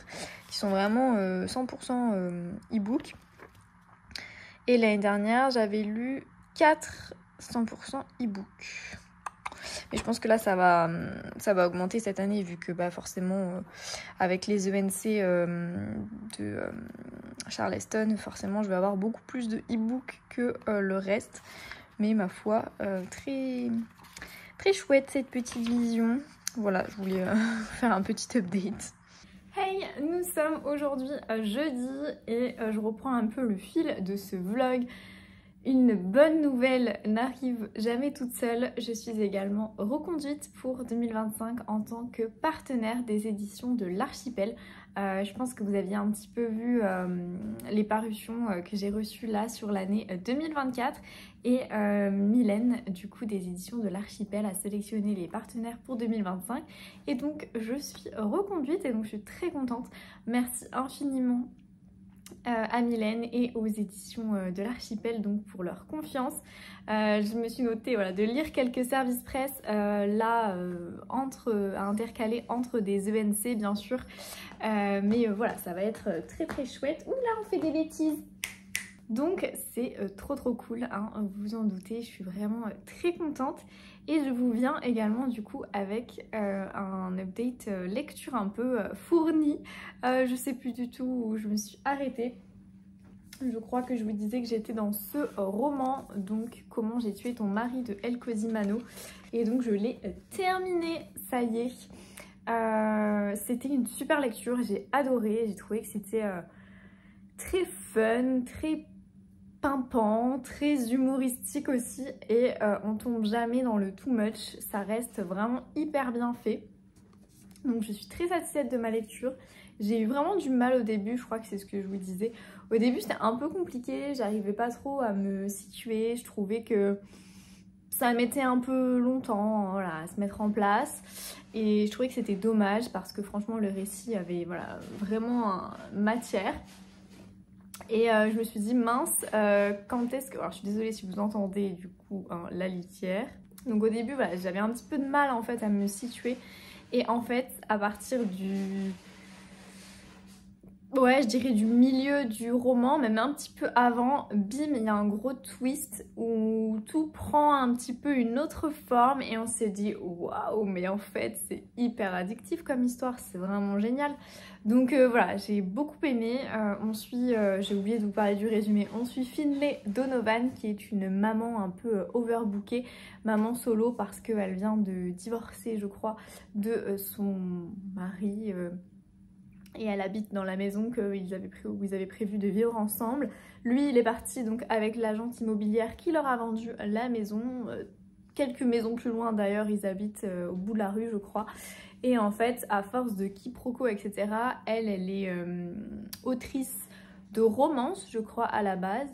qui sont vraiment 100% e-book. Et l'année dernière j'avais lu 4 100% e-book. Mais je pense que là ça va augmenter cette année vu que forcément avec les ENC de Charleston, forcément je vais avoir beaucoup plus de e-book que le reste. Mais ma foi, très, très chouette cette petite vision. Voilà, je voulais faire un petit update. Hey, nous sommes aujourd'hui jeudi et je reprends un peu le fil de ce vlog. Une bonne nouvelle n'arrive jamais toute seule, je suis également reconduite pour 2025 en tant que partenaire des éditions de l'Archipel. Je pense que vous aviez un petit peu vu les parutions que j'ai reçues là sur l'année 2024 et Mylène du coup des éditions de l'Archipel a sélectionné les partenaires pour 2025 et donc je suis reconduite et donc je suis très contente. Merci infiniment à Mylène et aux éditions de l'Archipel donc pour leur confiance. Je me suis notée voilà, de lire quelques services presse là à intercaler entre des ENC bien sûr, mais voilà, ça va être très très chouette. Ouh là on fait des bêtises. Donc c'est trop cool, hein, vous vous en doutez, je suis vraiment très contente. Et je vous viens également du coup avec un update lecture un peu fourni. Je sais plus du tout où je me suis arrêtée. Je crois que je vous disais que j'étais dans ce roman, donc Comment j'ai tué ton mari de El Cosimano. Et donc je l'ai terminé, ça y est. C'était une super lecture, j'ai adoré, j'ai trouvé que c'était très fun, très pimpant, très humoristique aussi et on tombe jamais dans le too much, ça reste vraiment hyper bien fait. Donc je suis très satisfaite de ma lecture. J'ai eu vraiment du mal au début, je crois que c'est ce que je vous disais. Au début c'était un peu compliqué, j'arrivais pas trop à me situer, je trouvais que ça mettait un peu longtemps voilà, à se mettre en place et je trouvais que c'était dommage parce que franchement le récit avait voilà, vraiment matière. Et je me suis dit mince, quand est-ce que... Alors je suis désolée si vous entendez du coup hein, la litière. Donc au début voilà, j'avais un petit peu de mal en fait à me situer. Et en fait à partir du... Ouais, je dirais du milieu du roman, même un petit peu avant, bim, il y a un gros twist où tout prend un petit peu une autre forme et on s'est dit waouh, mais en fait c'est hyper addictif comme histoire, c'est vraiment génial. Donc voilà, j'ai beaucoup aimé. On suit, j'ai oublié de vous parler du résumé, on suit Finlay Donovan qui est une maman un peu overbookée, maman solo parce qu'elle vient de divorcer je crois de son mari. Et elle habite dans la maison où ils avaient prévu de vivre ensemble. Lui, il est parti donc avec l'agente immobilière qui leur a vendu la maison. Quelques maisons plus loin d'ailleurs, ils habitent au bout de la rue je crois. Et en fait, à force de quiproquos, etc., elle est autrice de romance, je crois, à la base.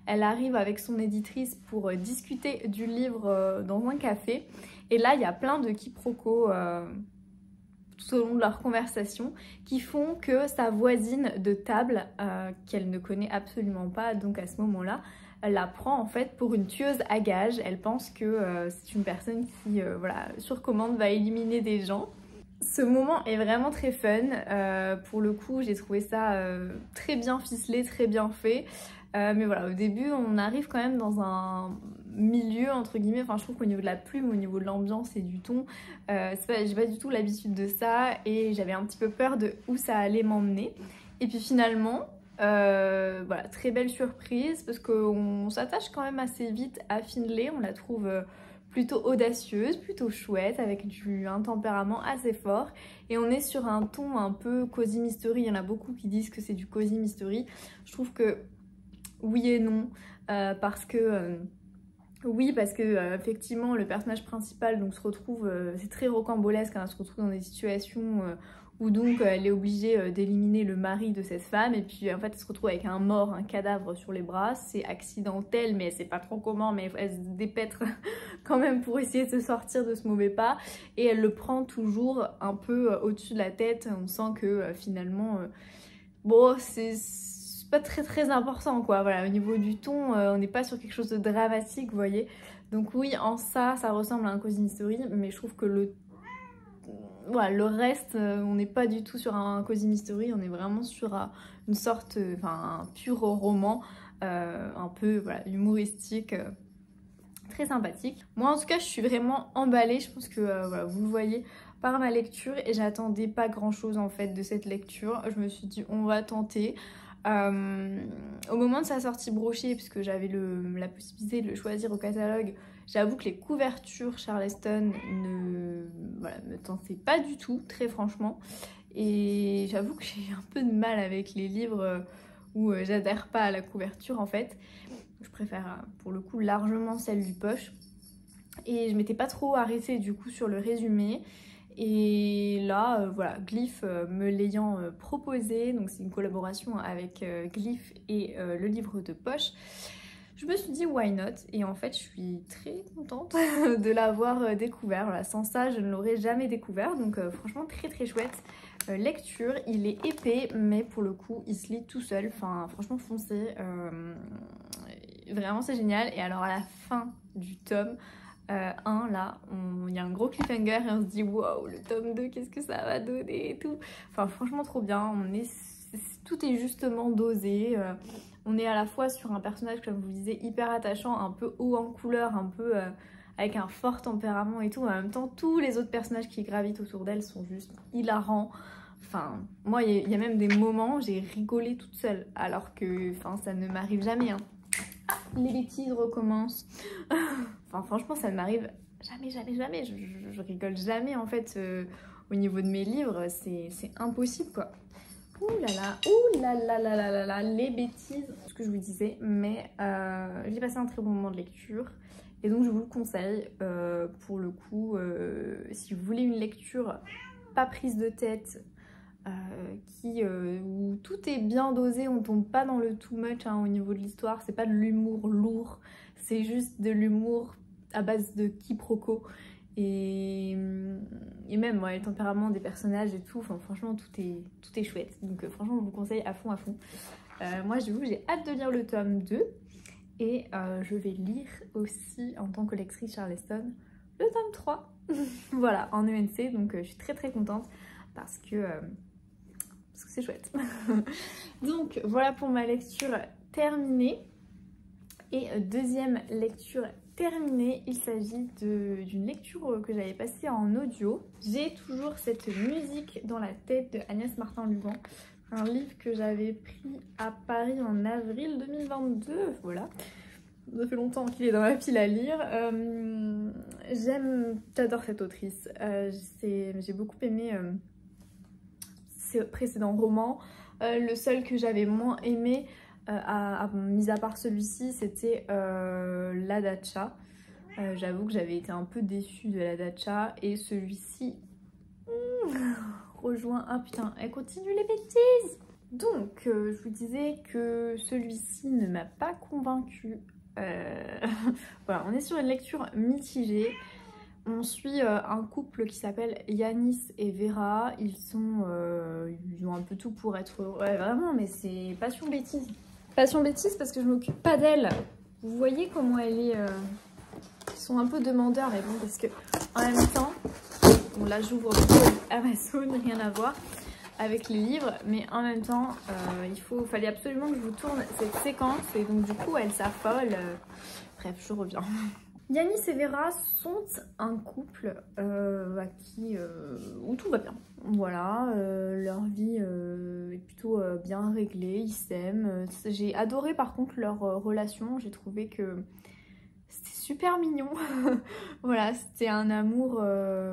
Elle arrive avec son éditrice pour discuter du livre dans un café. Et là, il y a plein de quiproquos tout au long de leur conversation qui font que sa voisine de table, qu'elle ne connaît absolument pas, donc à ce moment-là, elle la prend en fait pour une tueuse à gages. Elle pense que c'est une personne qui, voilà, sur commande va éliminer des gens. Ce moment est vraiment très fun, pour le coup j'ai trouvé ça très bien ficelé, très bien fait. Mais voilà, au début on arrive quand même dans un milieu entre guillemets, enfin je trouve qu'au niveau de la plume, au niveau de l'ambiance et du ton, j'ai pas du tout l'habitude de ça et j'avais un petit peu peur de où ça allait m'emmener. Et puis finalement, voilà, très belle surprise parce qu'on s'attache quand même assez vite à Finlay, on la trouve plutôt audacieuse, plutôt chouette, avec un tempérament assez fort. Et on est sur un ton un peu cozy mystery, il y en a beaucoup qui disent que c'est du cozy mystery. Je trouve que oui et non, parce que... oui, parce que effectivement le personnage principal donc se retrouve, c'est très rocambolesque, hein, elle se retrouve dans des situations où donc elle est obligée d'éliminer le mari de cette femme et puis en fait elle se retrouve avec un mort, un cadavre sur les bras, c'est accidentel mais elle sait pas trop comment mais elle se dépêtre quand même pour essayer de se sortir de ce mauvais pas et elle le prend toujours un peu au-dessus de la tête, on sent que finalement bon c'est pas très important quoi, voilà, au niveau du ton on n'est pas sur quelque chose de dramatique vous voyez, donc oui en ça ressemble à un cozy mystery mais je trouve que voilà, le reste on n'est pas du tout sur un cozy mystery, on est vraiment sur une sorte, enfin un pur roman un peu voilà, humoristique, très sympathique. Moi en tout cas je suis vraiment emballée, je pense que voilà, vous le voyez par ma lecture et j'attendais pas grand chose en fait de cette lecture, je me suis dit on va tenter. Au moment de sa sortie brochée, puisque j'avais la possibilité de le choisir au catalogue, j'avoue que les couvertures Charleston voilà, me tentaient pas du tout, très franchement. Et j'avoue que j'ai un peu de mal avec les livres où j'adhère pas à la couverture en fait. Je préfère pour le coup largement celle du poche. Et je m'étais pas trop arrêtée du coup sur le résumé. Et là, voilà, Glyph me l'ayant proposé, donc c'est une collaboration avec Glyph et le livre de poche, je me suis dit why not, et en fait je suis très contente de l'avoir découvert. Voilà, sans ça je ne l'aurais jamais découvert, donc franchement très chouette lecture. Il est épais mais pour le coup il se lit tout seul, enfin franchement foncez, vraiment c'est génial. Et alors à la fin du tome 1 là, il y a un gros cliffhanger et on se dit wow, le tome 2 qu'est-ce que ça va donner et tout. Enfin franchement trop bien, tout est justement dosé. On est à la fois sur un personnage, comme je vous le disais, hyper attachant, un peu haut en couleur, un peu avec un fort tempérament et tout. En même temps, tous les autres personnages qui gravitent autour d'elle sont juste hilarants. Enfin, moi, il y a même des moments où j'ai rigolé toute seule, alors que ça ne m'arrive jamais. Hein. Les bêtises recommencent. Enfin, franchement, ça ne m'arrive jamais. Je rigole jamais, en fait, au niveau de mes livres. C'est impossible, quoi. Ouh là là, les bêtises, ce que je vous disais, mais j'ai passé un très bon moment de lecture et donc je vous le conseille. Pour le coup, si vous voulez une lecture pas prise de tête, où tout est bien dosé, on tombe pas dans le too much au niveau de l'histoire, c'est pas de l'humour lourd, c'est juste de l'humour à base de quiproquos. Et même le tempérament des personnages et tout, franchement tout est chouette. Donc franchement je vous conseille à fond. Moi j'ai hâte de lire le tome 2 et je vais lire aussi en tant que lectrice Charleston le tome 3. Voilà, en ENC, donc je suis très contente parce que c'est chouette. Donc voilà pour ma lecture terminée. Et deuxième lecture terminée, il s'agit d'une lecture que j'avais passée en audio. J'ai toujours cette musique dans la tête de Agnès Martin-Lugan, un livre que j'avais pris à Paris en avril 2022, voilà. Ça fait longtemps qu'il est dans ma pile à lire. J'adore cette autrice, j'ai beaucoup aimé ses précédents romans. Le seul que j'avais moins aimé, mis à part celui-ci, c'était La Dacha. J'avoue que j'avais été un peu déçue de La Dacha et celui-ci rejoint... Ah putain, elle continue les bêtises. Donc je vous disais que celui-ci ne m'a pas convaincue. Voilà, on est sur une lecture mitigée. On suit un couple qui s'appelle Yanis et Vera. Ils ont un peu tout pour être heureux. Ouais, vraiment, mais c'est passion bêtise. Passion bêtise parce que je m'occupe pas d'elle. Vous voyez comment elle est... Ils sont un peu demandeurs, mais bon, parce que en même temps... Bon, là, j'ouvre Amazon, rien à voir avec les livres. Mais en même temps, fallait absolument que je vous tourne cette séquence. Et donc, du coup, elle s'affole. Bref, je reviens. Yanis et Vera sont un couple où tout va bien. Voilà, leur vie est plutôt bien réglée, ils s'aiment. J'ai adoré par contre leur relation, j'ai trouvé que c'était super mignon. Voilà, c'était un amour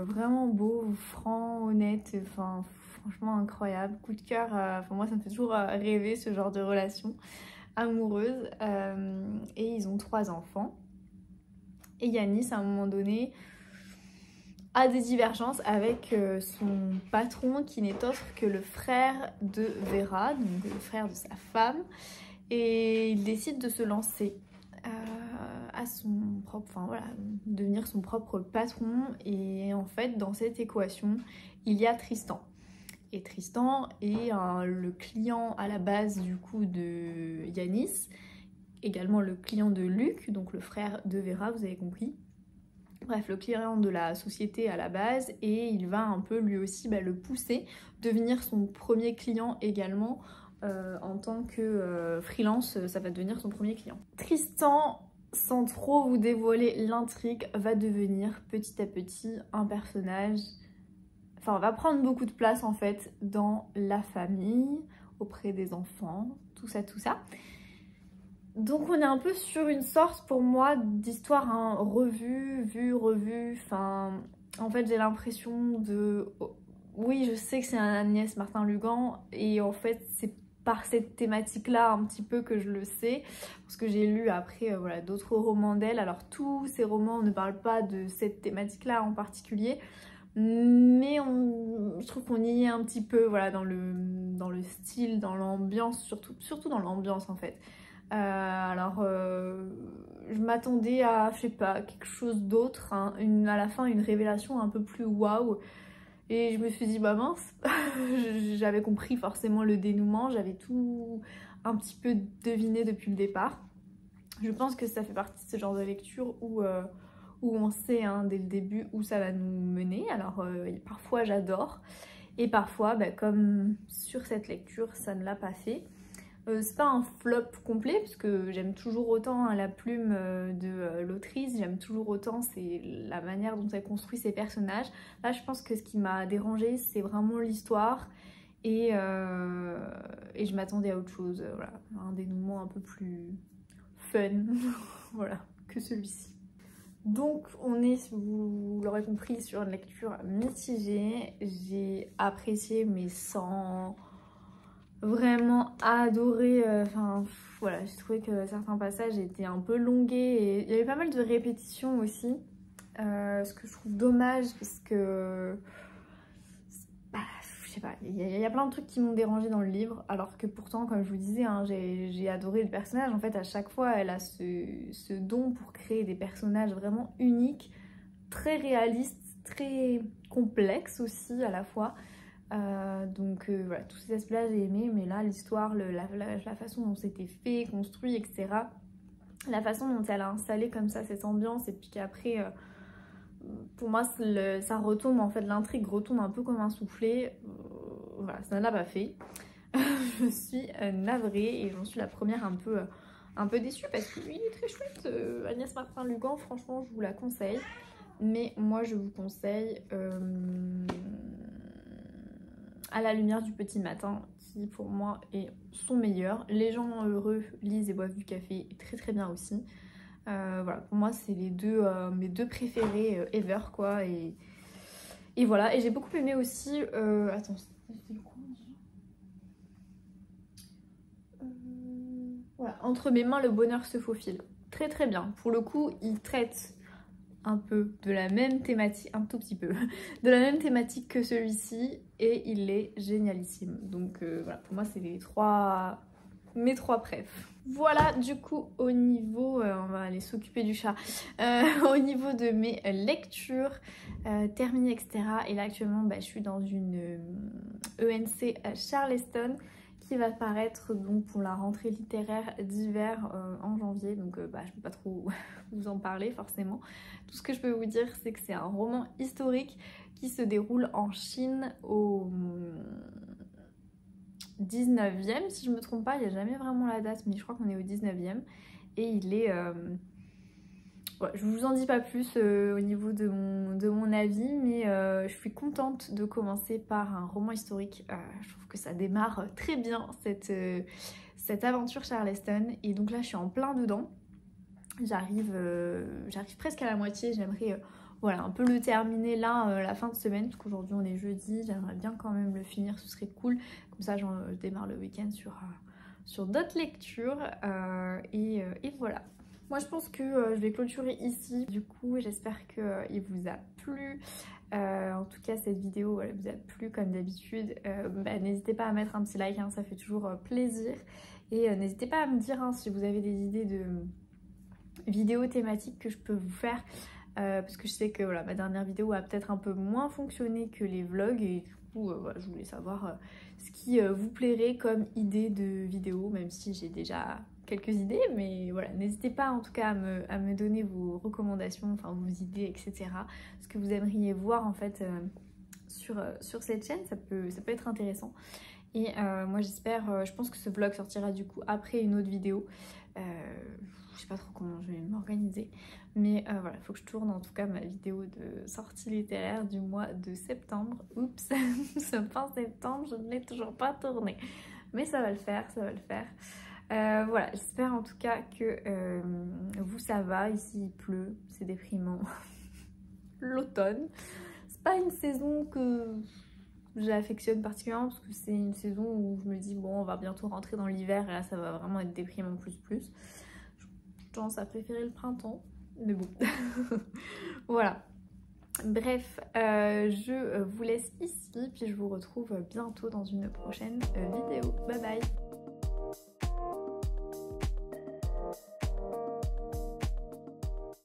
vraiment beau, franc, honnête, enfin franchement incroyable. Coup de cœur, moi ça me fait toujours rêver ce genre de relation amoureuse. Et ils ont 3 enfants. Et Yanis, à un moment donné, a des divergences avec son patron qui n'est autre que le frère de Vera, donc le frère de sa femme. Et il décide de se lancer à son propre, devenir son propre patron. Et en fait, dans cette équation, il y a Tristan. Et Tristan est le client à la base du coup de Yanis, également le client de Luc, donc le frère de Vera, vous avez compris. Bref, le client de la société à la base, et il va un peu lui aussi le pousser, devenir son premier client également. En tant que freelance, ça va devenir son premier client. Tristan, sans trop vous dévoiler l'intrigue, va devenir petit à petit un personnage, va prendre beaucoup de place en fait dans la famille, auprès des enfants, tout ça. Donc on est un peu sur une sorte pour moi d'histoire revue. En fait j'ai l'impression de... Oui, je sais que c'est un Agnès Martin-Lugan et en fait c'est par cette thématique là un petit peu que je le sais, parce que j'ai lu après d'autres romans d'elle. Alors tous ces romans ne parlent pas de cette thématique là en particulier, mais je trouve qu'on y est un petit peu, voilà, dans le style, dans l'ambiance, surtout dans l'ambiance en fait. Alors je m'attendais à, je sais pas, quelque chose d'autre, hein, à la fin une révélation un peu plus waouh. Et je me suis dit bah mince, j'avais compris forcément le dénouement, j'avais tout un petit peu deviné depuis le départ. Je pense que ça fait partie de ce genre de lecture où on sait hein, dès le début où ça va nous mener. Alors parfois j'adore et parfois bah, comme sur cette lecture ça ne l'a pas fait. C'est pas un flop complet parce que j'aime toujours autant hein, la plume de l'autrice, j'aime toujours autant c'est la manière dont elle construit ses personnages. Là je pense que ce qui m'a dérangée c'est vraiment l'histoire et je m'attendais à autre chose, voilà, un dénouement un peu plus fun voilà, que celui-ci. Donc on est, vous l'aurez compris, sur une lecture mitigée. J'ai apprécié mais sans vraiment adoré, enfin voilà, j'ai trouvé que certains passages étaient un peu longués et il y avait pas mal de répétitions aussi, ce que je trouve dommage parce que bah, je sais pas, il y a plein de trucs qui m'ont dérangé dans le livre alors que pourtant comme je vous disais hein, j'ai adoré le personnage. En fait à chaque fois elle a ce don pour créer des personnages vraiment uniques, très réalistes, très complexes aussi à la fois. Donc voilà, tous ces aspects-là j'ai aimé, mais là l'histoire, la façon dont c'était fait, construit, etc. La façon dont elle a installé comme ça cette ambiance et puis qu'après, pour moi ça retombe en fait, l'intrigue retombe un peu comme un soufflé. Voilà, ça ne l'a pas fait. Je suis navrée et j'en suis la première un peu déçue parce qu'il est très chouette. Agnès Martin-Lugan, franchement je vous la conseille. Mais moi je vous conseille À la lumière du petit matin, qui pour moi est son meilleur. Les gens heureux lisent et boivent du café, très très bien aussi. Voilà, pour moi c'est les deux, mes deux préférés ever quoi. Et voilà, et j'ai beaucoup aimé aussi, attends, c'était quoi voilà, Entre mes mains le bonheur se faufile. Très très bien, pour le coup il traite un peu de la même thématique, un tout petit peu, de la même thématique que celui-ci et il est génialissime. Donc voilà, pour moi c'est mes trois préf. Voilà du coup au niveau, on va aller s'occuper du chat, au niveau de mes lectures terminées etc. Et là actuellement bah, je suis dans une ENC Charleston qui va paraître donc pour la rentrée littéraire d'hiver en janvier, donc bah, je ne peux pas trop vous en parler forcément. Tout ce que je peux vous dire c'est que c'est un roman historique qui se déroule en Chine au 19e si je me trompe pas, il n'y a jamais vraiment la date mais je crois qu'on est au 19e et il est... Ouais, je vous en dis pas plus au niveau de mon avis, mais je suis contente de commencer par un roman historique. Je trouve que ça démarre très bien cette aventure Charleston. Et donc là, je suis en plein dedans. J'arrive presque à la moitié. J'aimerais voilà, un peu le terminer là, la fin de semaine, parce qu'aujourd'hui on est jeudi. J'aimerais bien quand même le finir, ce serait cool. Comme ça, je démarre le week-end sur d'autres lectures. Et voilà. Moi je pense que je vais clôturer ici. Du coup j'espère qu'il vous a plu. En tout cas cette vidéo voilà, vous a plu comme d'habitude. Bah, n'hésitez pas à mettre un petit like, hein, ça fait toujours plaisir. Et n'hésitez pas à me dire hein, si vous avez des idées de vidéos thématiques que je peux vous faire. Parce que je sais que voilà, ma dernière vidéo a peut-être un peu moins fonctionné que les vlogs. Et du coup voilà, je voulais savoir ce qui vous plairait comme idée de vidéo. Même si j'ai déjà... quelques idées, mais voilà, n'hésitez pas en tout cas à me donner vos recommandations, enfin vos idées, etc. Ce que vous aimeriez voir en fait sur cette chaîne, ça peut être intéressant. Et moi j'espère, je pense que ce vlog sortira du coup après une autre vidéo. Je sais pas trop comment je vais m'organiser, mais voilà, il faut que je tourne en tout cas ma vidéo de sortie littéraire du mois de septembre. Oups, ce fin septembre, je ne l'ai toujours pas tourné, mais ça va le faire, ça va le faire. Voilà, j'espère en tout cas que vous ça va. Ici il pleut, c'est déprimant. L'automne, c'est pas une saison que j'affectionne particulièrement parce que c'est une saison où je me dis bon on va bientôt rentrer dans l'hiver et là ça va vraiment être déprimant plus. Je tendance à préférer le printemps, mais bon. Voilà. Bref, je vous laisse ici, puis je vous retrouve bientôt dans une prochaine vidéo. Bye bye!